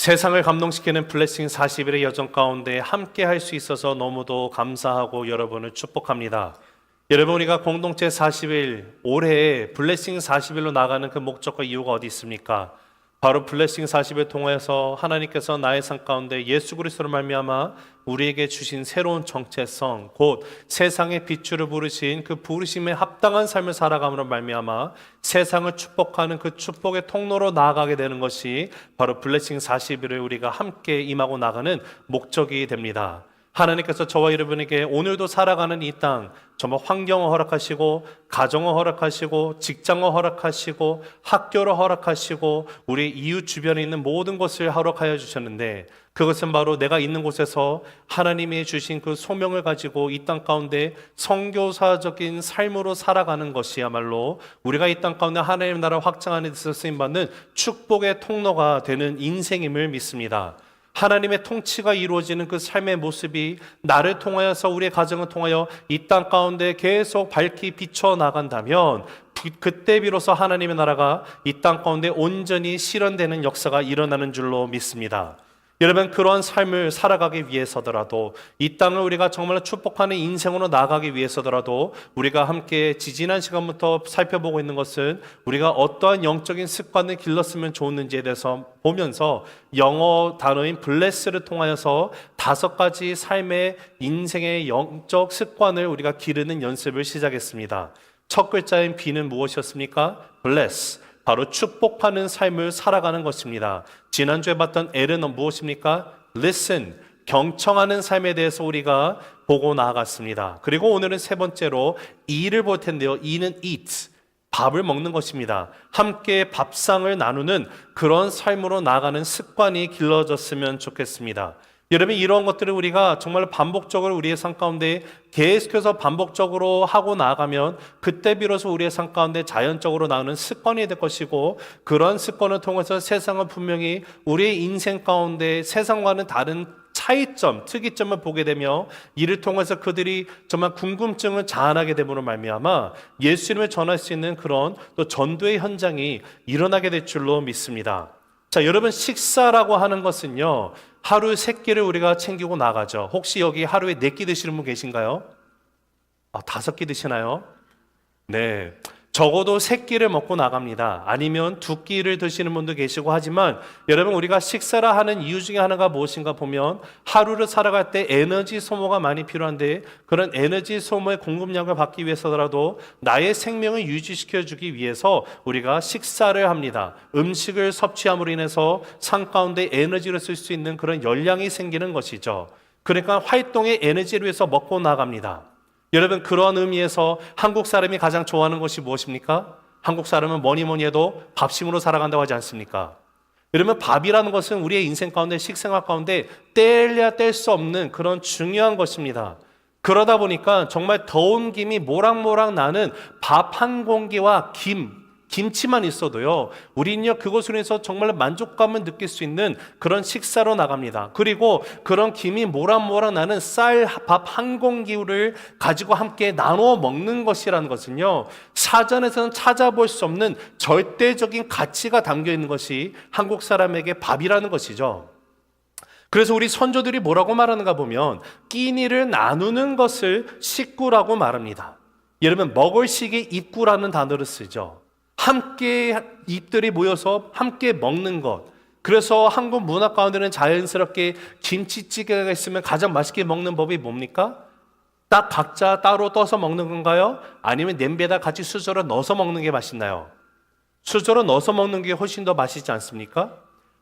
세상을 감동시키는 블레싱 40일의 여정 가운데 함께 할 수 있어서 너무도 감사하고 여러분을 축복합니다. 여러분, 우리가 공동체 40일, 올해 블레싱 40일로 나가는 그 목적과 이유가 어디 있습니까? 바로 블레싱 40일 통해서 하나님께서 나의 삶 가운데 예수 그리스도로 말미암아 우리에게 주신 새로운 정체성, 곧 세상의 빛으로 부르신 그 부르심에 합당한 삶을 살아감으로 말미암아 세상을 축복하는 그 축복의 통로로 나아가게 되는 것이 바로 블레싱 40일을 우리가 함께 임하고 나가는 목적이 됩니다. 하나님께서 저와 여러분에게 오늘도 살아가는 이 땅, 정말 환경을 허락하시고, 가정을 허락하시고, 직장을 허락하시고, 학교를 허락하시고, 우리 이웃 주변에 있는 모든 것을 허락하여 주셨는데, 그것은 바로 내가 있는 곳에서 하나님이 주신 그 소명을 가지고 이 땅 가운데 선교사적인 삶으로 살아가는 것이야말로 우리가 이 땅 가운데 하나님의 나라 확장하는 데서 쓰임받는 축복의 통로가 되는 인생임을 믿습니다. 하나님의 통치가 이루어지는 그 삶의 모습이 나를 통하여서 우리의 가정을 통하여 이 땅 가운데 계속 밝히 비춰나간다면 그때 비로소 하나님의 나라가 이 땅 가운데 온전히 실현되는 역사가 일어나는 줄로 믿습니다. 여러분, 그러한 삶을 살아가기 위해서더라도 이 땅을 우리가 정말 축복하는 인생으로 나아가기 위해서더라도 우리가 함께 지지난 시간부터 살펴보고 있는 것은 우리가 어떠한 영적인 습관을 길렀으면 좋았는지에 대해서 보면서 영어 단어인 bless를 통하여서 5가지 삶의 인생의 영적 습관을 우리가 기르는 연습을 시작했습니다. 첫 글자인 B는 무엇이었습니까? bless. 바로 축복하는 삶을 살아가는 것입니다. 지난주에 봤던 L은 무엇입니까? listen, 경청하는 삶에 대해서 우리가 보고 나아갔습니다. 그리고 오늘은 세 번째로 E를 볼 텐데요. E는 eat, 밥을 먹는 것입니다. 함께 밥상을 나누는 그런 삶으로 나아가는 습관이 길러졌으면 좋겠습니다. 여러분, 이런 것들을 우리가 정말 반복적으로 우리의 삶 가운데 계속해서 반복적으로 하고 나아가면 그때 비로소 우리의 삶 가운데 자연적으로 나오는 습관이 될 것이고, 그런 습관을 통해서 세상은 분명히 우리의 인생 가운데 세상과는 다른 차이점, 특이점을 보게 되며 이를 통해서 그들이 정말 궁금증을 자아나게 됨으로 말미암아 예수님을 전할 수 있는 그런 또 전도의 현장이 일어나게 될 줄로 믿습니다. 자, 여러분, 식사라고 하는 것은요, 하루 3끼를 우리가 챙기고 나가죠. 혹시 여기 하루에 4끼 드시는 분 계신가요? 5끼 드시나요? 네. 적어도 3끼를 먹고 나갑니다. 아니면 2끼를 드시는 분도 계시고 하지만 여러분, 우리가 식사를 하는 이유 중에 하나가 무엇인가 보면 하루를 살아갈 때 에너지 소모가 많이 필요한데 그런 에너지 소모의 공급량을 받기 위해서라도 나의 생명을 유지시켜주기 위해서 우리가 식사를 합니다. 음식을 섭취함으로 인해서 삶 가운데 에너지를 쓸 수 있는 그런 열량이 생기는 것이죠. 그러니까 활동의 에너지를 위해서 먹고 나갑니다. 여러분, 그러한 의미에서 한국 사람이 가장 좋아하는 것이 무엇입니까? 한국 사람은 뭐니 해도 밥심으로 살아간다고 하지 않습니까? 여러분, 밥이라는 것은 우리의 인생 가운데 식생활 가운데 뗄래야 뗄 수 없는 그런 중요한 것입니다. 그러다 보니까 정말 더운 김이 모락모락 나는 밥 한 공기와 김치만 있어도요, 우리는요 그것으로 해서 정말 만족감을 느낄 수 있는 그런 식사로 나갑니다. 그리고 그런 김이 모락모락 나는 밥 한 공기를 가지고 함께 나눠 먹는 것이라는 것은요, 사전에서는 찾아볼 수 없는 절대적인 가치가 담겨 있는 것이 한국 사람에게 밥이라는 것이죠. 그래서 우리 선조들이 뭐라고 말하는가 보면 끼니를 나누는 것을 식구라고 말합니다. 여러분, 먹을 식이 입구라는 단어를 쓰죠. 함께 입들이 모여서 함께 먹는 것. 그래서 한국 문화 가운데는 자연스럽게 김치찌개가 있으면 가장 맛있게 먹는 법이 뭡니까? 딱 각자 따로 떠서 먹는 건가요? 아니면 냄비에다 같이 수저로 넣어서 먹는 게 맛있나요? 수저로 넣어서 먹는 게 훨씬 더 맛있지 않습니까?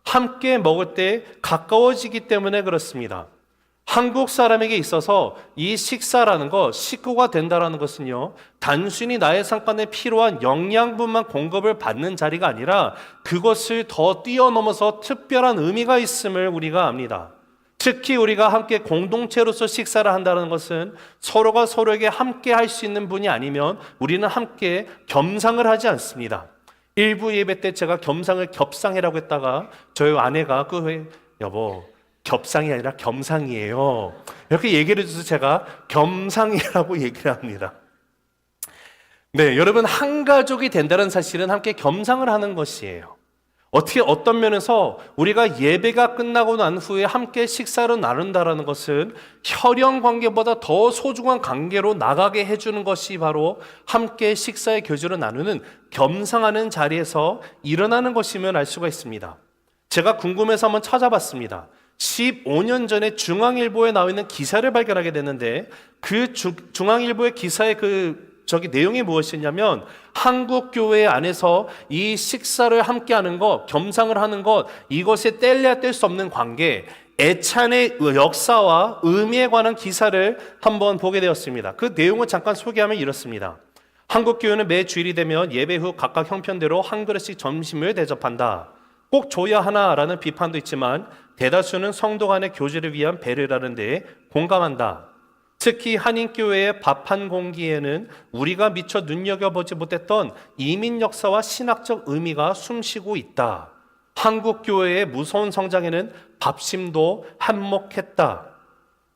함께 먹을 때 가까워지기 때문에 그렇습니다. 한국 사람에게 있어서 이 식사라는 것, 식구가 된다는 것은요, 단순히 나의 삶 가운데 필요한 영양분만 공급을 받는 자리가 아니라 그것을 더 뛰어넘어서 특별한 의미가 있음을 우리가 압니다. 특히 우리가 함께 공동체로서 식사를 한다는 것은 서로가 서로에게 함께 할 수 있는 분이 아니면 우리는 함께 겸상을 하지 않습니다. 일부 예배 때 제가 겸상을 겹상이라고 했다가 저희 아내가 여보, 겹상이 아니라 겸상이에요, 이렇게 얘기를 해줘서 제가 겸상이라고 얘기를 합니다. 네, 여러분, 한 가족이 된다는 사실은 함께 겸상을 하는 것이에요. 어떤 면에서 우리가 예배가 끝나고 난 후에 함께 식사를 나눈다라는 것은 혈연 관계보다 더 소중한 관계로 나가게 해주는 것이 바로 함께 식사의 교제를 나누는 겸상하는 자리에서 일어나는 것이면 알 수가 있습니다. 제가 궁금해서 한번 찾아봤습니다. 15년 전에 중앙일보에 나와 있는 기사를 발견하게 됐는데 그 중앙일보의 기사의 내용이 무엇이냐면 한국 교회 안에서 이 식사를 함께 하는 것, 겸상을 하는 것, 이것에 뗄래야 뗄 수 없는 관계, 애찬의 역사와 의미에 관한 기사를 한번 보게 되었습니다. 그 내용을 잠깐 소개하면 이렇습니다. 한국 교회는 매 주일이 되면 예배 후 각각 형편대로 한 그릇씩 점심을 대접한다. 꼭 줘야 하나라는 비판도 있지만 대다수는 성도 간의 교제를 위한 배려라는 데에 공감한다. 특히 한인교회의 밥 한 공기에는 우리가 미처 눈여겨보지 못했던 이민 역사와 신학적 의미가 숨쉬고 있다. 한국교회의 무서운 성장에는 밥심도 한몫했다.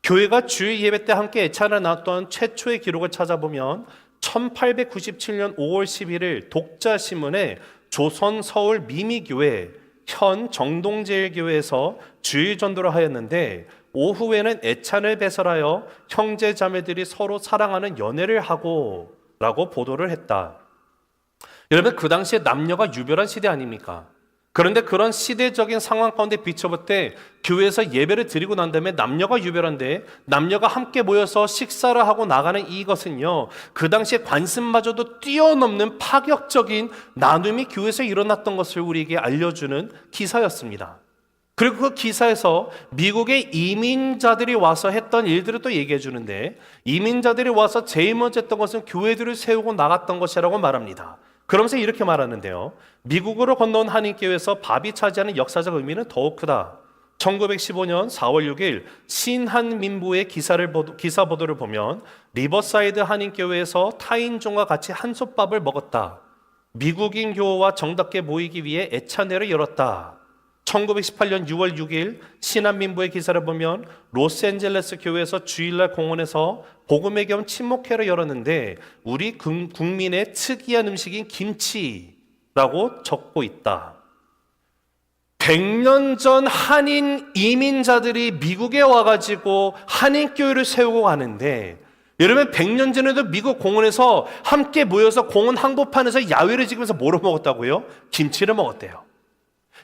교회가 주일 예배 때 함께 애찬을 나눴던 최초의 기록을 찾아보면 1897년 5월 11일 독자신문에 조선 서울 미미교회 현 정동제일교회에서 주일 전도를 하였는데 오후에는 애찬을 배설하여 형제 자매들이 서로 사랑하는 연애를 하고 라고 보도를 했다. 여러분, 그 당시에 남녀가 유별한 시대 아닙니까? 그런데 그런 시대적인 상황 가운데 비춰볼 때 교회에서 예배를 드리고 난 다음에 남녀가 유별한데 남녀가 함께 모여서 식사를 하고 나가는 이것은요, 그 당시에 관습마저도 뛰어넘는 파격적인 나눔이 교회에서 일어났던 것을 우리에게 알려주는 기사였습니다. 그리고 그 기사에서 미국의 이민자들이 와서 했던 일들을 또 얘기해 주는데, 이민자들이 와서 제일 먼저 했던 것은 교회들을 세우고 나갔던 것이라고 말합니다. 그러면서 이렇게 말하는데요, 미국으로 건너온 한인교회에서 밥이 차지하는 역사적 의미는 더욱 크다. 1915년 4월 6일 신한민부의 기사 보도를 보면 리버사이드 한인교회에서 타인종과 같이 한솥밥을 먹었다. 미국인 교우와 정답게 모이기 위해 애찬회를 열었다. 1918년 6월 6일 신한민부의 기사를 보면 로스앤젤레스 교회에서 주일날 공원에서 복음의 겸 친목회를 열었는데 우리 국민의 특이한 음식인 김치라고 적고 있다. 100년 전 한인 이민자들이 미국에 와가지고 한인교회를 세우고 가는데, 여러분 100년 전에도 미국 공원에서 함께 모여서 공원 한복판에서 야외를 지으면서 뭐를 먹었다고요? 김치를 먹었대요.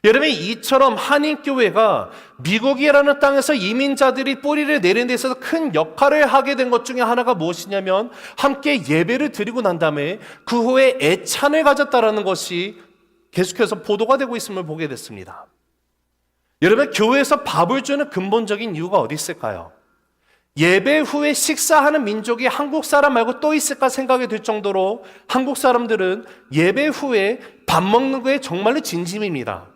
여러분, 이처럼 한인교회가 미국이라는 땅에서 이민자들이 뿌리를 내리는 데 있어서 큰 역할을 하게 된 것 중에 하나가 무엇이냐면 함께 예배를 드리고 난 다음에 그 후에 애찬을 가졌다라는 것이 계속해서 보도가 되고 있음을 보게 됐습니다. 여러분, 교회에서 밥을 주는 근본적인 이유가 어디 있을까요? 예배 후에 식사하는 민족이 한국 사람 말고 또 있을까 생각이 들 정도로 한국 사람들은 예배 후에 밥 먹는 거에 정말로 진심입니다.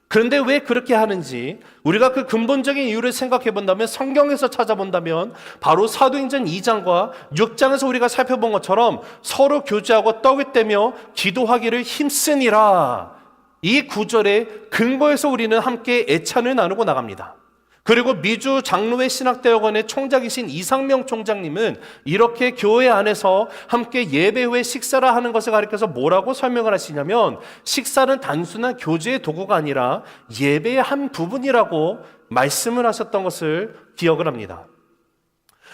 그런데 왜 그렇게 하는지 우리가 그 근본적인 이유를 생각해 본다면, 성경에서 찾아본다면 바로 사도행전 2장과 6장에서 우리가 살펴본 것처럼 서로 교제하고 떡을 떼며 기도하기를 힘쓰니라, 이 구절의 근거에서 우리는 함께 애찬을 나누고 나갑니다. 그리고 미주 장로회 신학대학원의 총장이신 이상명 총장님은 이렇게 교회 안에서 함께 예배 후에 식사를 하는 것을 가리켜서 뭐라고 설명을 하시냐면, 식사는 단순한 교제의 도구가 아니라 예배의 한 부분이라고 말씀을 하셨던 것을 기억을 합니다.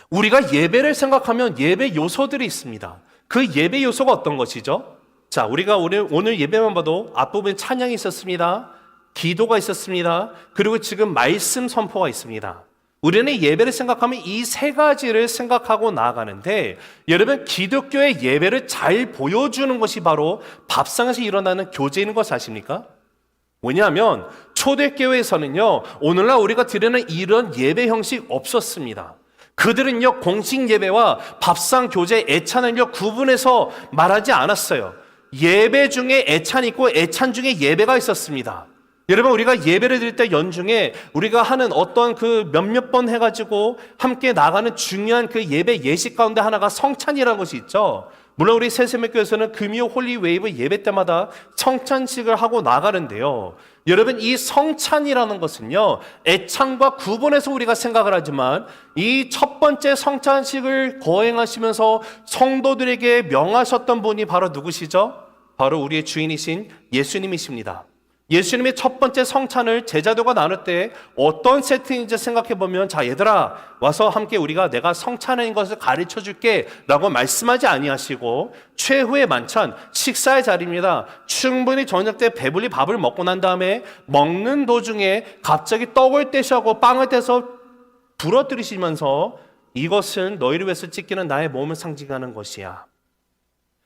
우리가 예배를 생각하면 예배 요소들이 있습니다. 그 예배 요소가 어떤 것이죠? 자, 우리가 오늘 예배만 봐도 앞부분에 찬양이 있었습니다. 기도가 있었습니다. 그리고 지금 말씀 선포가 있습니다. 우리는 예배를 생각하면 이 세 가지를 생각하고 나아가는데, 여러분, 기독교의 예배를 잘 보여주는 것이 바로 밥상에서 일어나는 교제인 것 아십니까? 왜냐하면 초대교회에서는요, 오늘날 우리가 드리는 이런 예배 형식 없었습니다. 그들은요, 공식 예배와 밥상 교제, 애찬을요 구분해서 말하지 않았어요. 예배 중에 애찬이 있고 애찬 중에 예배가 있었습니다. 여러분, 우리가 예배를 드릴 때 연중에 우리가 하는 어떤 그 몇몇 번 해가지고 함께 나가는 중요한 그 예배 예식 가운데 하나가 성찬이라는 것이 있죠. 물론 우리 새세맥교에서는 금요 홀리웨이브 예배 때마다 성찬식을 하고 나가는데요, 여러분, 이 성찬이라는 것은요, 애찬과 구분해서 우리가 생각을 하지만 이 첫 번째 성찬식을 거행하시면서 성도들에게 명하셨던 분이 바로 누구시죠? 바로 우리의 주인이신 예수님이십니다. 예수님의 첫 번째 성찬을 제자들과 나눌 때 어떤 세팅인지 생각해 보면, 자 얘들아 와서 함께 우리가 내가 성찬인 것을 가르쳐 줄게 라고 말씀하지 아니하시고, 최후의 만찬 식사의 자리입니다. 충분히 저녁 때 배불리 밥을 먹고 난 다음에 먹는 도중에 갑자기 떡을 떼시고 빵을 떼서 부러뜨리시면서 이것은 너희를 위해서 찢기는 나의 몸을 상징하는 것이야.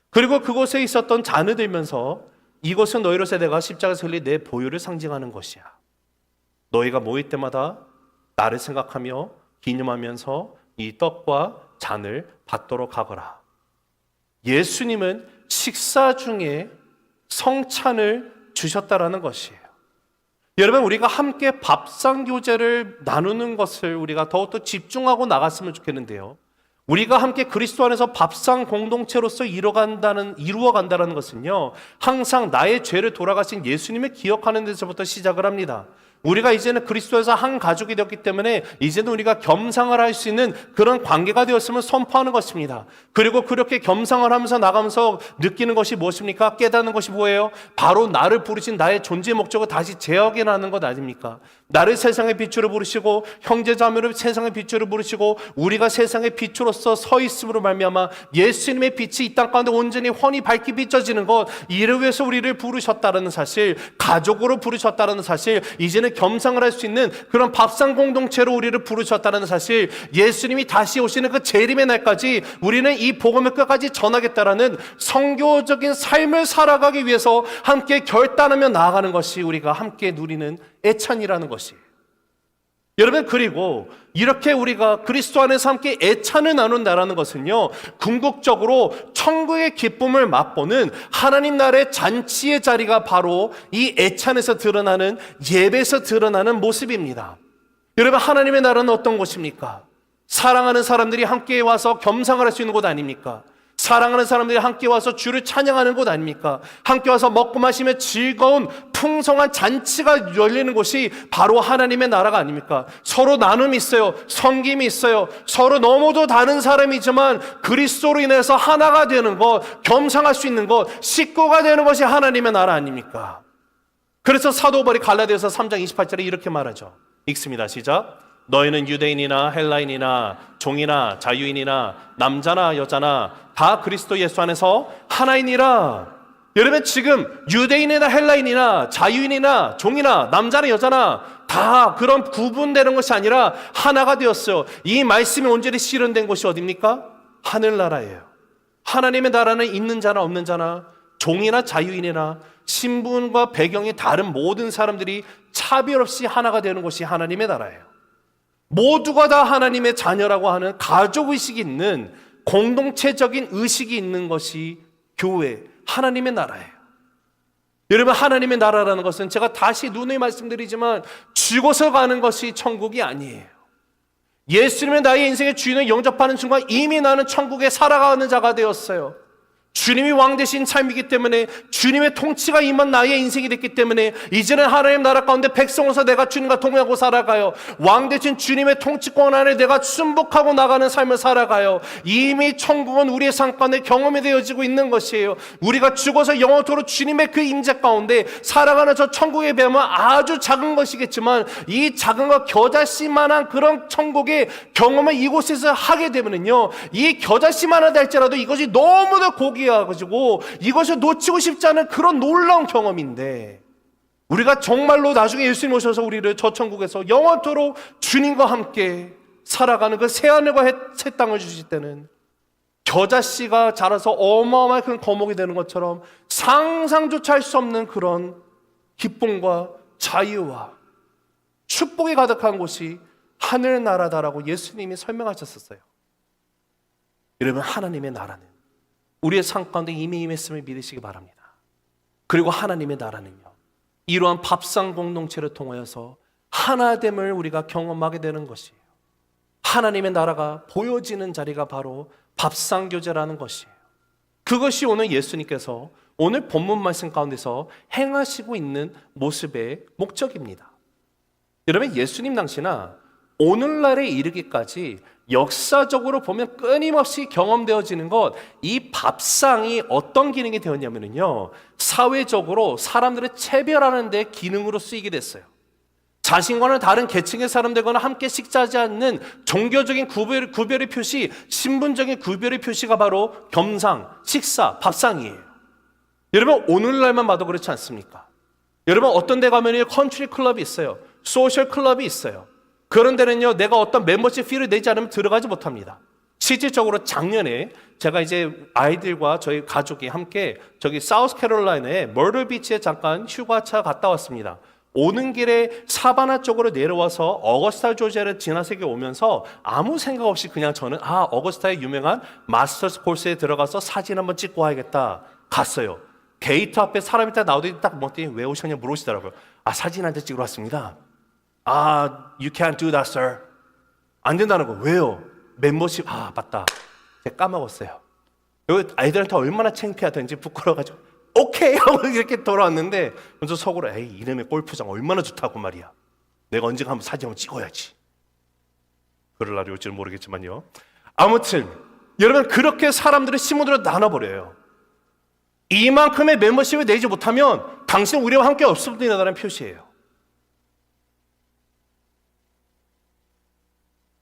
그리고 그곳에 있었던 잔을 들면서 이것은 너희로서 내가 십자가에서 흘린 내 보혈을 상징하는 것이야. 너희가 모일 때마다 나를 생각하며 기념하면서 이 떡과 잔을 받도록 하거라. 예수님은 식사 중에 성찬을 주셨다라는 것이에요. 여러분, 우리가 함께 밥상교제를 나누는 것을 우리가 더욱더 집중하고 나갔으면 좋겠는데요. 우리가 함께 그리스도 안에서 밥상 공동체로서 이루어간다는 것은요, 항상 나의 죄를 돌아가신 예수님을 기억하는 데서부터 시작을 합니다. 우리가 이제는 그리스도에서 한 가족이 되었기 때문에 이제는 우리가 겸상을 할 수 있는 그런 관계가 되었음을 선포하는 것입니다. 그리고 그렇게 겸상을 하면서 나가면서 느끼는 것이 무엇입니까? 깨닫는 것이 뭐예요? 바로 나를 부르신 나의 존재 목적을 다시 재확인하는 것 아닙니까? 나를 세상의 빛으로 부르시고 형제자매를 세상의 빛으로 부르시고 우리가 세상의 빛으로서 서 있음으로 말미암아 예수님의 빛이 이 땅 가운데 온전히 훤히 밝게 비춰지는 것, 이를 위해서 우리를 부르셨다는 사실, 가족으로 부르셨다는 사실, 이제는 겸상을 할 수 있는 그런 밥상 공동체로 우리를 부르셨다는 사실, 예수님이 다시 오시는 그 재림의 날까지 우리는 이 복음을 끝까지 전하겠다라는 성교적인 삶을 살아가기 위해서 함께 결단하며 나아가는 것이 우리가 함께 누리는 애찬이라는 것이에요. 여러분, 그리고 이렇게 우리가 그리스도 안에서 함께 애찬을 나눈다라는 것은요, 궁극적으로 천국의 기쁨을 맛보는 하나님 나라의 잔치의 자리가 바로 이 애찬에서 드러나는, 예배에서 드러나는 모습입니다. 여러분, 하나님의 나라는 어떤 곳입니까? 사랑하는 사람들이 함께 와서 겸상을 할 수 있는 곳 아닙니까? 사랑하는 사람들이 함께 와서 주를 찬양하는 곳 아닙니까? 함께 와서 먹고 마시며 즐거운 풍성한 잔치가 열리는 곳이 바로 하나님의 나라가 아닙니까? 서로 나눔이 있어요. 섬김이 있어요. 서로 너무도 다른 사람이지만 그리스도로 인해서 하나가 되는 것, 겸상할 수 있는 것, 식구가 되는 것이 하나님의 나라 아닙니까? 그래서 사도 바울이 갈라디아서 3장 28절에 이렇게 말하죠. 읽습니다. 시작. 너희는 유대인이나 헬라인이나 종이나 자유인이나 남자나 여자나 다 그리스도 예수 안에서 하나이니라. 여러분, 지금 유대인이나 헬라인이나 자유인이나 종이나 남자나 여자나 다 그런 구분되는 것이 아니라 하나가 되었어요. 이 말씀이 온전히 실현된 곳이 어디입니까? 하늘나라예요. 하나님의 나라는 있는 자나 없는 자나 종이나 자유인이나 신분과 배경이 다른 모든 사람들이 차별 없이 하나가 되는 곳이 하나님의 나라예요. 모두가 다 하나님의 자녀라고 하는 가족의식이 있는, 공동체적인 의식이 있는 것이 교회, 하나님의 나라예요. 여러분, 하나님의 나라라는 것은 제가 다시 누누이 말씀드리지만 죽어서 가는 것이 천국이 아니에요. 예수님의 나의 인생의 주인을 영접하는 순간 이미 나는 천국에 살아가는 자가 되었어요. 주님이 왕 되신 삶이기 때문에, 주님의 통치가 임한 나의 인생이 됐기 때문에 이제는 하나님 나라 가운데 백성으로서 내가 주님과 동행하고 살아가요. 왕 되신 주님의 통치권 안에 내가 순복하고 나가는 삶을 살아가요. 이미 천국은 우리의 삶 가운데 경험이 되어지고 있는 것이에요. 우리가 죽어서 영원토록 주님의 그 임재 가운데 살아가는 저 천국에 비하면 아주 작은 것이겠지만, 이 작은 것 겨자씨만한 그런 천국의 경험을 이곳에서 하게 되면은요, 이 겨자씨만하다 할지라도 이것이 너무나 고귀 가지고 이것을 놓치고 싶지 않은 그런 놀라운 경험인데, 우리가 정말로 나중에 예수님 오셔서 우리를 저 천국에서 영원토록 주님과 함께 살아가는 그 새하늘과 새 땅을 주실 때는 겨자씨가 자라서 어마어마한 큰 거목이 되는 것처럼 상상조차 할 수 없는 그런 기쁨과 자유와 축복이 가득한 곳이 하늘나라다라고 예수님이 설명하셨었어요. 여러분, 하나님의 나라는 우리의 삶 가운데 이미 임했음을 믿으시기 바랍니다. 그리고 하나님의 나라는요, 이러한 밥상 공동체를 통하여서 하나됨을 우리가 경험하게 되는 것이에요. 하나님의 나라가 보여지는 자리가 바로 밥상 교제라는 것이에요. 그것이 오늘 예수님께서 오늘 본문 말씀 가운데서 행하시고 있는 모습의 목적입니다. 여러분, 예수님 당시나 오늘날에 이르기까지 역사적으로 보면 끊임없이 경험되어지는 것, 이 밥상이 어떤 기능이 되었냐면요, 사회적으로 사람들을 체별하는 데 기능으로 쓰이게 됐어요. 자신과는 다른 계층의 사람들과는 함께 식사하지 않는 종교적인 구별의 표시, 신분적인 구별의 표시가 바로 겸상, 식사, 밥상이에요. 여러분, 오늘날만 봐도 그렇지 않습니까? 여러분, 어떤 데 가면 컨트리 클럽이 있어요. 소셜 클럽이 있어요. 그런 데는요, 내가 어떤 멤버십 피를 내지 않으면 들어가지 못합니다. 실질적으로 작년에 제가 이제 아이들과 저희 가족이 함께 저기 사우스캐롤라이나의 머들 비치에 잠깐 휴가차 갔다 왔습니다. 오는 길에 사바나 쪽으로 내려와서 어거스타 조지아를 지나서 오면서 아무 생각 없이 그냥 저는 어거스타의 유명한 마스터스 코스에 들어가서 사진 한번 찍고 와야겠다 갔어요. 게이트 앞에 사람이 딱 나오더니 딱 뭐더니 왜 오셨냐 물어보시더라고요. 사진 한 장 찍으러 왔습니다. You can't do that, sir. 안 된다는 거. 왜요? 멤버십. 맞다. 제가 까먹었어요. 여기 아이들한테 얼마나 창피하던지 부끄러워가지고 오케이 하고 이렇게 돌아왔는데 먼저 속으로 이놈의 골프장 얼마나 좋다고 말이야. 내가 언젠가 한번 사진 한번 찍어야지. 그럴 날이 올지는 모르겠지만요. 아무튼 여러분, 그렇게 사람들을 신문으로 나눠버려요. 이만큼의 멤버십을 내지 못하면 당신 우리와 함께 없습니다라는 표시예요.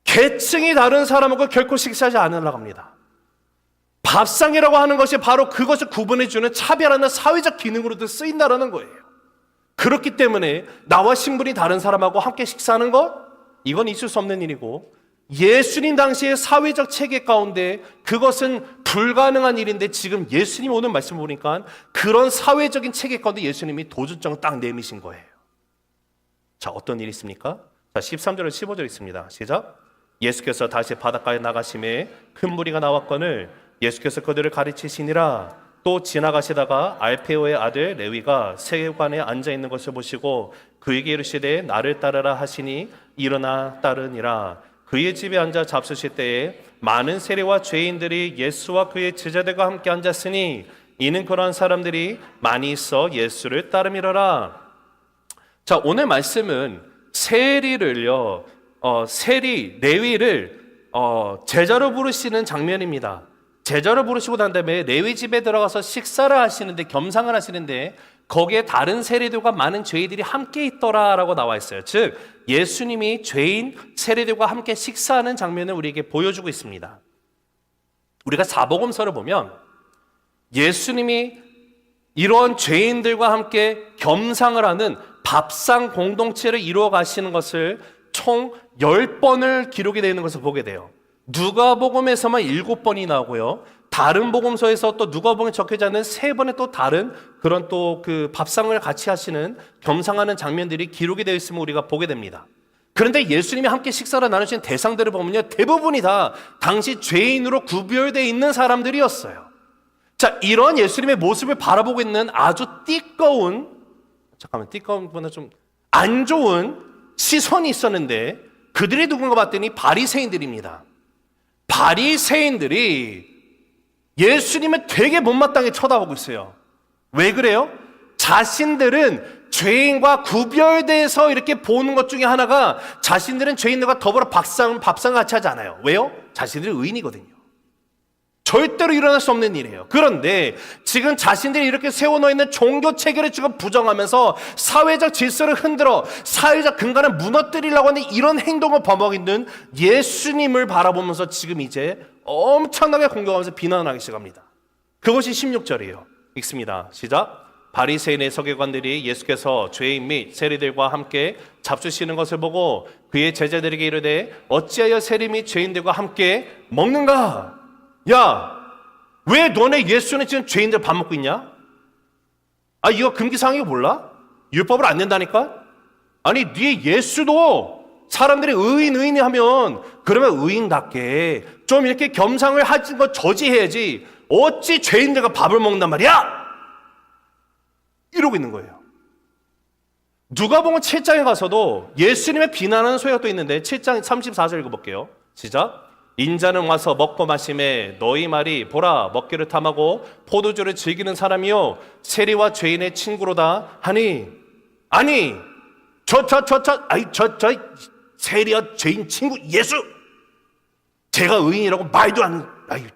계층이 다른 사람하고 결코 식사하지 않으려고 합니다. 밥상이라고 하는 것이 바로 그것을 구분해주는 차별하는 사회적 기능으로도 쓰인다는 거예요. 그렇기 때문에 나와 신분이 다른 사람하고 함께 식사하는 것, 이건 있을 수 없는 일이고, 예수님 당시의 사회적 체계 가운데 그것은 불가능한 일인데, 지금 예수님 오는 말씀을 보니까 그런 사회적인 체계 가운데 예수님이 도전장을 딱 내미신 거예요. 자, 어떤 일이 있습니까? 자, 13절에 15절 있습니다. 시작. 예수께서 다시 바닷가에 나가심에 큰 무리가 나왔거늘 예수께서 그들을 가르치시니라. 또 지나가시다가 알페오의 아들 레위가 세관에 앉아 있는 것을 보시고 그에게 이르시되 나를 따르라 하시니 일어나 따르니라. 그의 집에 앉아 잡수실 때에 많은 세리와 죄인들이 예수와 그의 제자들과 함께 앉았으니 이는 그러한 사람들이 많이 있어 예수를 따름이러라. 자, 오늘 말씀은 세리를요, 세리, 레위를 제자로 부르시는 장면입니다. 제자로 부르시고 난 다음에 레위 집에 들어가서 식사를 하시는데, 겸상을 하시는데 거기에 다른 세리들과 많은 죄인들이 함께 있더라라고 나와 있어요. 즉 예수님이 죄인, 세리들과 함께 식사하는 장면을 우리에게 보여주고 있습니다. 우리가 사복음서를 보면 예수님이 이러한 죄인들과 함께 겸상을 하는 밥상 공동체를 이루어 가시는 것을 총 10번을 기록이 되어 있는 것을 보게 돼요. 누가복음에서만 7번이 나오고요. 다른 복음서에서 또 누가복음에 적혀져 있는 3번의 또 다른 그런 또 그 밥상을 같이 하시는 겸상하는 장면들이 기록이 되어 있음을 우리가 보게 됩니다. 그런데 예수님이 함께 식사를 나누신 대상들을 보면요, 대부분이 다 당시 죄인으로 구별되어 있는 사람들이었어요. 자, 이런 예수님의 모습을 바라보고 있는 아주 띠꺼운 보다 좀 안 좋은 시선이 있었는데, 그들이 누군가 봤더니 바리새인들입니다. 바리새인들이 예수님을 되게 못마땅하게 쳐다보고 있어요. 왜 그래요? 자신들은 죄인과 구별돼서 이렇게 보는 것 중에 하나가, 자신들은 죄인들과 더불어 밥상 같이 하지 않아요. 왜요? 자신들이 의인이거든요. 절대로 일어날 수 없는 일이에요. 그런데 지금 자신들이 이렇게 세워놓여 있는 종교 체계를 지금 부정하면서 사회적 질서를 흔들어 사회적 근간을 무너뜨리려고 하는 이런 행동을 범하고 있는 예수님을 바라보면서 지금 이제 엄청나게 공격하면서 비난하기 시작합니다. 그것이 16절이에요. 읽습니다. 시작. 바리새인의 서기관들이 예수께서 죄인 및 세리들과 함께 잡수시는 것을 보고 그의 제자들에게 이르되 어찌하여 세리 및 죄인들과 함께 먹는가? 야, 왜 너네 예수는 지금 죄인들 밥 먹고 있냐? 이거 금기사항이 몰라? 율법을 안 낸다니까? 아니, 네 예수도 사람들이 의인이 하면 그러면 의인답게 좀 이렇게 겸상을 하는 거 저지해야지. 어찌 죄인들과 밥을 먹는단 말이야? 이러고 있는 거예요. 누가복음 7장에 가서도 예수님의 비난하는 소리가 또 있는데 7장 34절 읽어볼게요. 시작. 인자는 와서 먹고 마심에 너희 말이 보라 먹기를 탐하고 포도주를 즐기는 사람이요 세리와 죄인의 친구로다 하니, 아니 저 세리와 죄인 친구 예수. 제가 의인이라고 말도 안, 아유,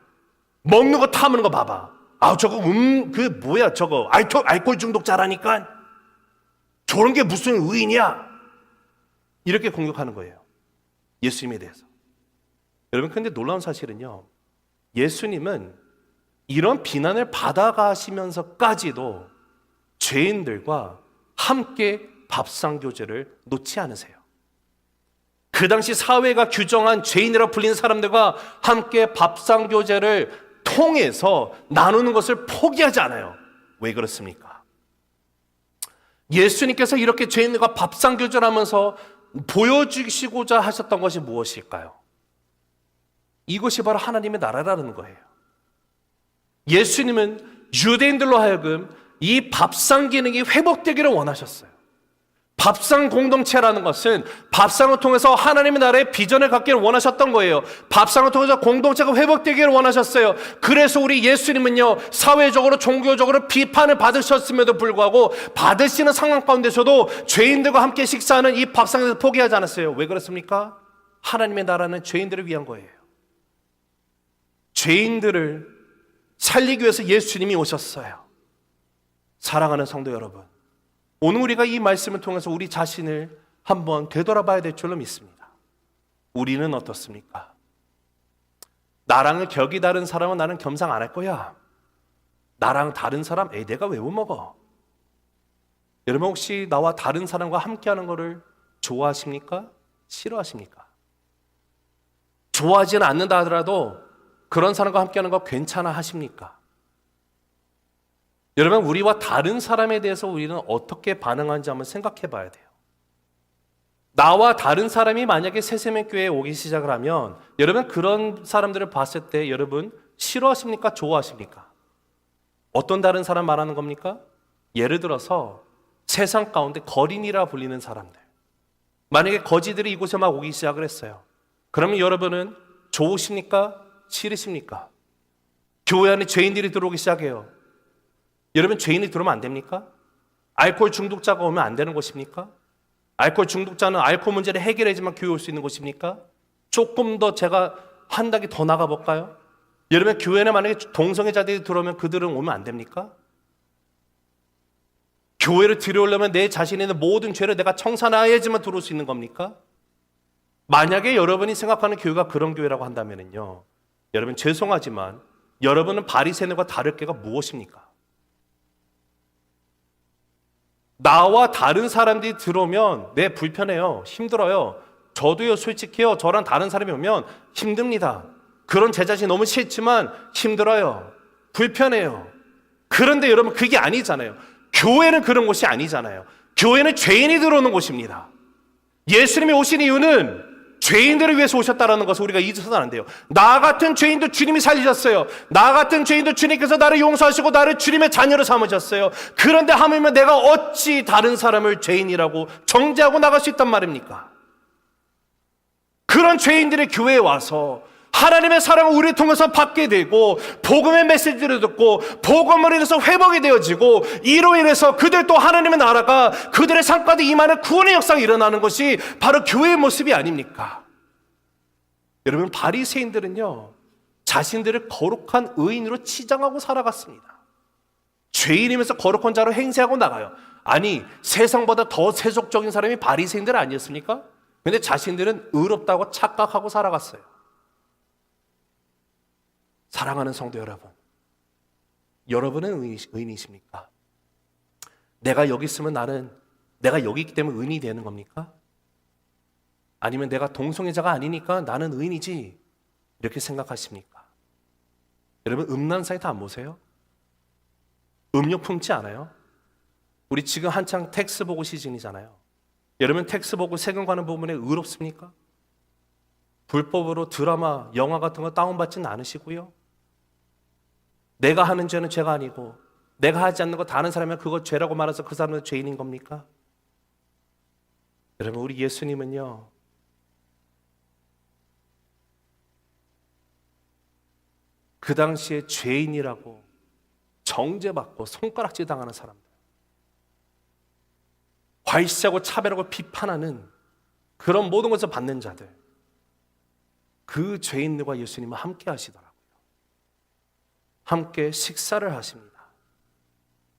먹는 거 타먹는 거 봐봐. 아, 저거 그 뭐야 저거 알코올 중독자라니까. 저런 게 무슨 의인이야? 이렇게 공격하는 거예요. 예수님에 대해서. 여러분, 근데 놀라운 사실은요, 예수님은 이런 비난을 받아가시면서까지도 죄인들과 함께 밥상교제를 놓지 않으세요. 그 당시 사회가 규정한 죄인이라 불리는 사람들과 함께 밥상교제를 통해서 나누는 것을 포기하지 않아요. 왜 그렇습니까? 예수님께서 이렇게 죄인들과 밥상교제를 하면서 보여주시고자 하셨던 것이 무엇일까요? 이것이 바로 하나님의 나라라는 거예요. 예수님은 유대인들로 하여금 이 밥상 기능이 회복되기를 원하셨어요. 밥상 공동체라는 것은 밥상을 통해서 하나님의 나라의 비전을 갖기를 원하셨던 거예요. 밥상을 통해서 공동체가 회복되기를 원하셨어요. 그래서 우리 예수님은요, 사회적으로 종교적으로 비판을 받으셨음에도 불구하고 받으시는 상황 가운데서도 죄인들과 함께 식사하는 이 밥상에서 포기하지 않았어요. 왜 그렇습니까? 하나님의 나라는 죄인들을 위한 거예요. 죄인들을 살리기 위해서 예수님이 오셨어요. 사랑하는 성도 여러분, 오늘 우리가 이 말씀을 통해서 우리 자신을 한번 되돌아봐야 될 줄로 믿습니다. 우리는 어떻습니까? 나랑은 격이 다른 사람은 나는 겸상 안 할 거야. 나랑 다른 사람, 내가 왜 못 먹어? 여러분, 혹시 나와 다른 사람과 함께하는 것을 좋아하십니까? 싫어하십니까? 좋아하지는 않는다 하더라도 그런 사람과 함께하는 거 괜찮아 하십니까? 여러분, 우리와 다른 사람에 대해서 우리는 어떻게 반응하는지 한번 생각해 봐야 돼요. 나와 다른 사람이 만약에 새세명교회에 오기 시작을 하면 여러분, 그런 사람들을 봤을 때 여러분 싫어하십니까? 좋아하십니까? 어떤 다른 사람 말하는 겁니까? 예를 들어서 세상 가운데 거린이라 불리는 사람들, 만약에 거지들이 이곳에 막 오기 시작을 했어요. 그러면 여러분은 좋으십니까? 싫으십니까? 교회 안에 죄인들이 들어오기 시작해요. 여러분, 죄인이 들어오면 안 됩니까? 알코올 중독자가 오면 안 되는 것입니까? 알코올 중독자는 알코올 문제를 해결해야지만 교회 올 수 있는 것입니까? 조금 더 제가 한 단계 더 나가볼까요? 여러분, 교회에 만약에 동성애자들이 들어오면 그들은 오면 안 됩니까? 교회를 들여오려면 내 자신에 있는 모든 죄를 내가 청산해야지만 들어올 수 있는 겁니까? 만약에 여러분이 생각하는 교회가 그런 교회라고 한다면요, 여러분 죄송하지만 여러분은 바리새인과 다를 게가 무엇입니까? 나와 다른 사람들이 들어오면 불편해요. 힘들어요. 저도요, 솔직히요, 저랑 다른 사람이 오면 힘듭니다. 그런 제 자신이 너무 싫지만 힘들어요. 불편해요. 그런데 여러분, 그게 아니잖아요. 교회는 그런 곳이 아니잖아요. 교회는 죄인이 들어오는 곳입니다. 예수님이 오신 이유는 죄인들을 위해서 오셨다는 것을 우리가 잊어서는 안 돼요. 나 같은 죄인도 주님이 살리셨어요. 나 같은 죄인도 주님께서 나를 용서하시고 나를 주님의 자녀로 삼으셨어요. 그런데 하물며 내가 어찌 다른 사람을 죄인이라고 정죄하고 나갈 수 있단 말입니까? 그런 죄인들이 교회에 와서 하나님의 사랑을 우리를 통해서 받게 되고 복음의 메시지를 듣고 복음으로 인해서 회복이 되어지고 이로 인해서 그들 또 하나님의 나라가 그들의 삶 가운데 임하는 구원의 역사가 일어나는 것이 바로 교회의 모습이 아닙니까? 여러분, 바리새인들은요, 자신들을 거룩한 의인으로 치장하고 살아갔습니다. 죄인이면서 거룩한 자로 행세하고 나가요. 아니, 세상보다 더 세속적인 사람이 바리새인들 아니었습니까? 근데 자신들은 의롭다고 착각하고 살아갔어요. 사랑하는 성도 여러분, 여러분은 의인이십니까? 내가 여기 있으면 내가 여기 있기 때문에 의인이 되는 겁니까? 아니면 내가 동성애자가 아니니까 나는 의인이지, 이렇게 생각하십니까? 여러분, 음란사이트 안 보세요? 음욕 품지 않아요? 우리 지금 한창 텍스 보고 시즌이잖아요. 여러분, 텍스 보고 세금 가는 부분에 의롭습니까? 불법으로 드라마, 영화 같은 거 다운받지는 않으시고요. 내가 하는 죄는 죄가 아니고 내가 하지 않는 거 다른 사람이 그거 죄라고 말해서 그 사람은 죄인인 겁니까? 여러분, 우리 예수님은요, 그 당시에 죄인이라고 정죄받고 손가락질 당하는 사람들, 괄시하고 차별하고 비판하는 그런 모든 것을 받는 자들, 그 죄인들과 예수님은 함께 하시더라고요. 함께 식사를 하십니다.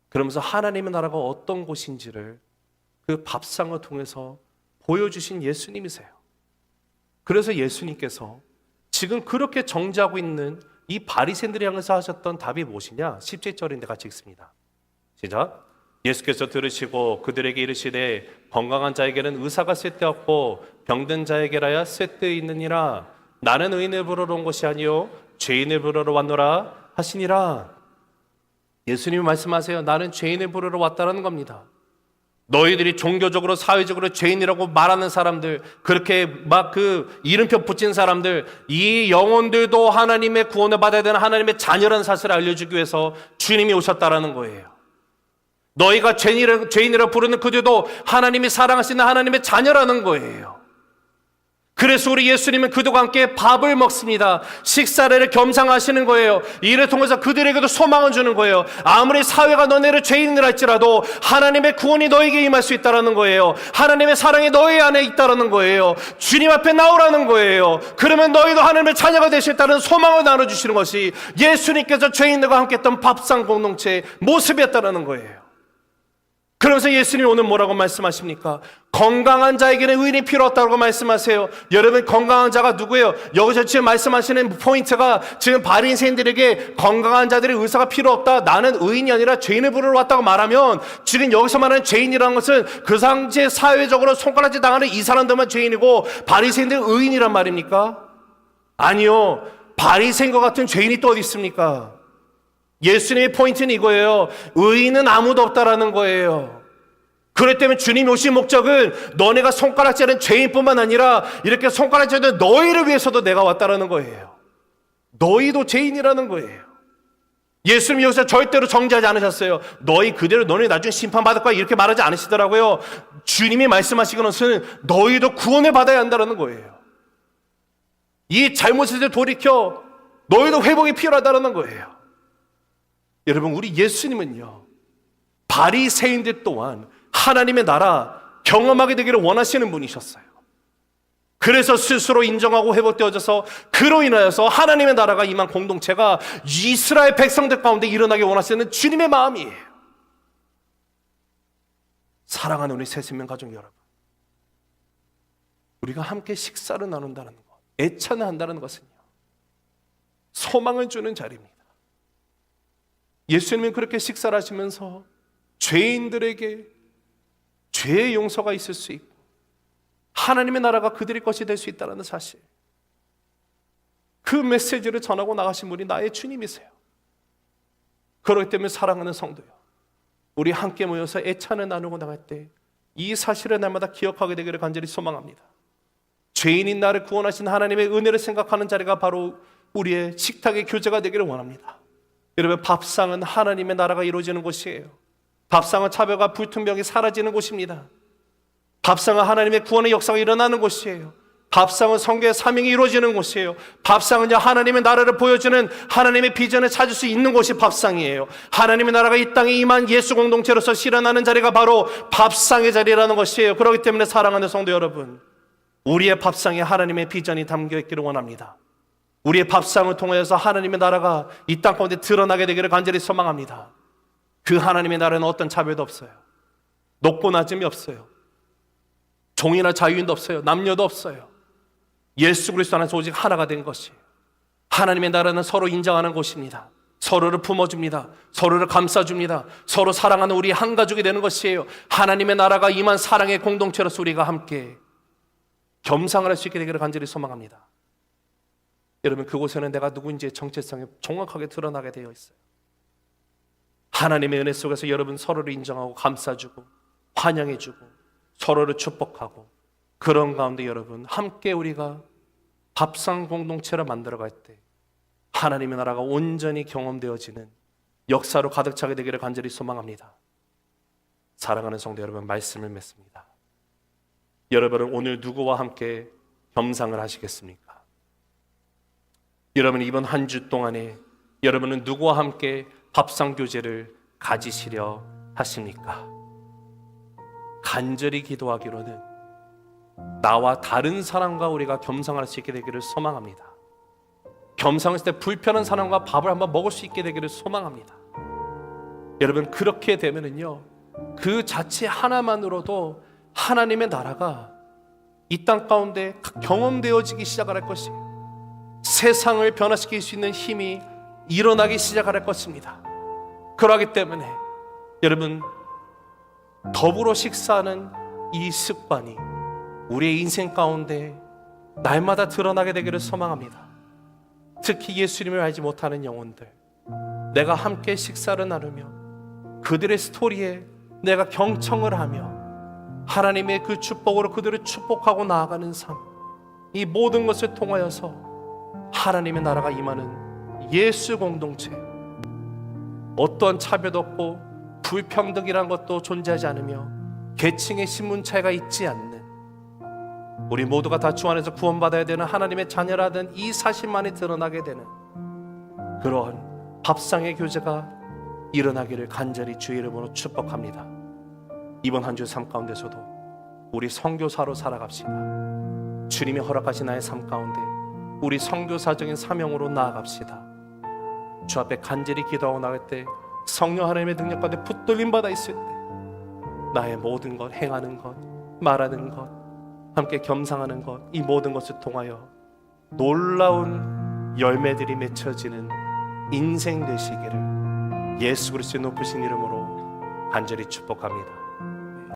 그러면서 하나님의 나라가 어떤 곳인지를 그 밥상을 통해서 보여주신 예수님이세요. 그래서 예수님께서 지금 그렇게 정죄하고 있는 이 바리새인들이 향해서 하셨던 답이 무엇이냐? 17절인데 같이 읽습니다. 시작. 예수께서 들으시고 그들에게 이르시되 건강한 자에게는 의사가 쓸데없고 병든 자에게라야 쓸데있느니라. 나는 의인을 부르러 온 것이 아니요 죄인을 부르러 왔노라 하시니라. 예수님이 말씀하세요. 나는 죄인을 부르러 왔다는 겁니다. 너희들이 종교적으로 사회적으로 죄인이라고 말하는 사람들, 그렇게 막 그 이름표 붙인 사람들, 이 영혼들도 하나님의 구원을 받아야 되는 하나님의 자녀라는 사실을 알려주기 위해서 주님이 오셨다라는 거예요. 너희가 죄인이라고 부르는 그들도 하나님이 사랑하시는 하나님의 자녀라는 거예요. 그래서 우리 예수님은 그들과 함께 밥을 먹습니다. 식사를 겸상하시는 거예요. 이를 통해서 그들에게도 소망을 주는 거예요. 아무리 사회가 너네를 죄인이라 할지라도 하나님의 구원이 너에게 임할 수 있다는 거예요. 하나님의 사랑이 너희 안에 있다는 거예요. 주님 앞에 나오라는 거예요. 그러면 너희도 하나님의 자녀가 되시겠다는 소망을 나눠주시는 것이 예수님께서 죄인들과 함께 했던 밥상 공동체의 모습이었다는 거예요. 그러면서 예수님이 오늘 뭐라고 말씀하십니까? 건강한 자에게는 의인이 필요 없다고 말씀하세요. 여러분, 건강한 자가 누구예요? 여기서 지금 말씀하시는 포인트가 지금 바리새인들에게 건강한 자들의 의사가 필요 없다, 나는 의인이 아니라 죄인을 부르러 왔다고 말하면 지금 여기서 말하는 죄인이라는 것은 그 당시에 사회적으로 손가락질 당하는 이 사람들만 죄인이고 바리새인들은 의인이란 말입니까? 아니요. 바리새인과 같은 죄인이 또 어디 있습니까? 예수님의 포인트는 이거예요. 의인은 아무도 없다라는 거예요. 그렇기 때문에 주님이 오신 목적은 너네가 손가락질하는 죄인뿐만 아니라 이렇게 손가락질하는 너희를 위해서도 내가 왔다라는 거예요. 너희도 죄인이라는 거예요. 예수님이 여기서 절대로 정죄하지 않으셨어요. 너희 그대로 너네 나중에 심판받을 거야 이렇게 말하지 않으시더라고요. 주님이 말씀하시는 것은 너희도 구원을 받아야 한다는 거예요. 이 잘못을 돌이켜 너희도 회복이 필요하다는 거예요. 여러분, 우리 예수님은요, 바리새인들 또한 하나님의 나라 경험하게 되기를 원하시는 분이셨어요. 그래서 스스로 인정하고 회복되어져서 그로 인하여서 하나님의 나라가 임한 공동체가 이스라엘 백성들 가운데 일어나게 원하시는 주님의 마음이에요. 사랑하는 우리 새신명 가족 여러분, 우리가 함께 식사를 나눈다는 것, 애찬을 한다는 것은요, 소망을 주는 자리입니다. 예수님은 그렇게 식사를 하시면서 죄인들에게 죄의 용서가 있을 수 있고 하나님의 나라가 그들의 것이 될 수 있다는 사실, 그 메시지를 전하고 나가신 분이 나의 주님이세요. 그렇기 때문에 사랑하는 성도요, 우리 함께 모여서 애찬을 나누고 나갈 때 이 사실을 날마다 기억하게 되기를 간절히 소망합니다. 죄인인 나를 구원하신 하나님의 은혜를 생각하는 자리가 바로 우리의 식탁의 교제가 되기를 원합니다. 여러분, 밥상은 하나님의 나라가 이루어지는 곳이에요. 밥상은 차별과 불투명이 사라지는 곳입니다. 밥상은 하나님의 구원의 역사가 일어나는 곳이에요. 밥상은 성교의 사명이 이루어지는 곳이에요. 밥상은요, 하나님의 나라를 보여주는 하나님의 비전을 찾을 수 있는 곳이 밥상이에요. 하나님의 나라가 이 땅에 임한 예수 공동체로서 실현하는 자리가 바로 밥상의 자리라는 것이에요. 그렇기 때문에 사랑하는 성도 여러분, 우리의 밥상에 하나님의 비전이 담겨 있기를 원합니다. 우리의 밥상을 통해서 하나님의 나라가 이 땅 가운데 드러나게 되기를 간절히 소망합니다. 그 하나님의 나라는 어떤 차별도 없어요. 높고 낮음이 없어요. 종이나 자유인도 없어요. 남녀도 없어요. 예수 그리스도 안에서 오직 하나가 된 것이에요. 하나님의 나라는 서로 인정하는 곳입니다. 서로를 품어줍니다. 서로를 감싸줍니다. 서로 사랑하는 우리 한 가족이 되는 것이에요. 하나님의 나라가 임한 사랑의 공동체로서 우리가 함께 겸상을 할 수 있게 되기를 간절히 소망합니다. 여러분, 그곳에는 내가 누구인지의 정체성이 정확하게 드러나게 되어 있어요. 하나님의 은혜 속에서 여러분 서로를 인정하고 감싸주고 환영해주고 서로를 축복하고, 그런 가운데 여러분 함께 우리가 밥상 공동체를 만들어갈 때 하나님의 나라가 온전히 경험되어지는 역사로 가득 차게 되기를 간절히 소망합니다. 사랑하는 성도 여러분, 말씀을 맺습니다. 여러분은 오늘 누구와 함께 겸상을 하시겠습니까? 여러분, 이번 한 주 동안에 여러분은 누구와 함께 밥상 교제를 가지시려 하십니까? 간절히 기도하기로는 나와 다른 사람과 우리가 겸상할 수 있게 되기를 소망합니다. 겸상했을 때 불편한 사람과 밥을 한번 먹을 수 있게 되기를 소망합니다. 여러분, 그렇게 되면은요, 그 자체 하나만으로도 하나님의 나라가 이 땅 가운데 경험되어지기 시작할 것이에요. 세상을 변화시킬 수 있는 힘이 일어나기 시작할 것입니다. 그러기 때문에 여러분, 더불어 식사하는 이 습관이 우리의 인생 가운데 날마다 드러나게 되기를 소망합니다. 특히 예수님을 알지 못하는 영혼들, 내가 함께 식사를 나누며 그들의 스토리에 내가 경청을 하며 하나님의 그 축복으로 그들을 축복하고 나아가는 삶, 이 모든 것을 통하여서 하나님의 나라가 임하는 예수 공동체, 어떠한 차별도 없고 불평등이란 것도 존재하지 않으며 계층의 신분 차이가 있지 않는, 우리 모두가 다 주 안에서 구원받아야 되는 하나님의 자녀라는 이 사실만이 드러나게 되는 그러한 밥상의 교제가 일어나기를 간절히 주의 이름으로 축복합니다. 이번 한 주의 삶 가운데서도 우리 선교사로 살아갑시다. 주님이 허락하신 나의 삶 가운데 우리 선교사적인 사명으로 나아갑시다. 주 앞에 간절히 기도하고 나갈 때 성령 하나님의 능력 가운데 붙들림 받아 있을 때 나의 모든 것, 행하는 것, 말하는 것, 함께 겸상하는 것, 이 모든 것을 통하여 놀라운 열매들이 맺혀지는 인생 되시기를 예수 그리스도의 높으신 이름으로 간절히 축복합니다.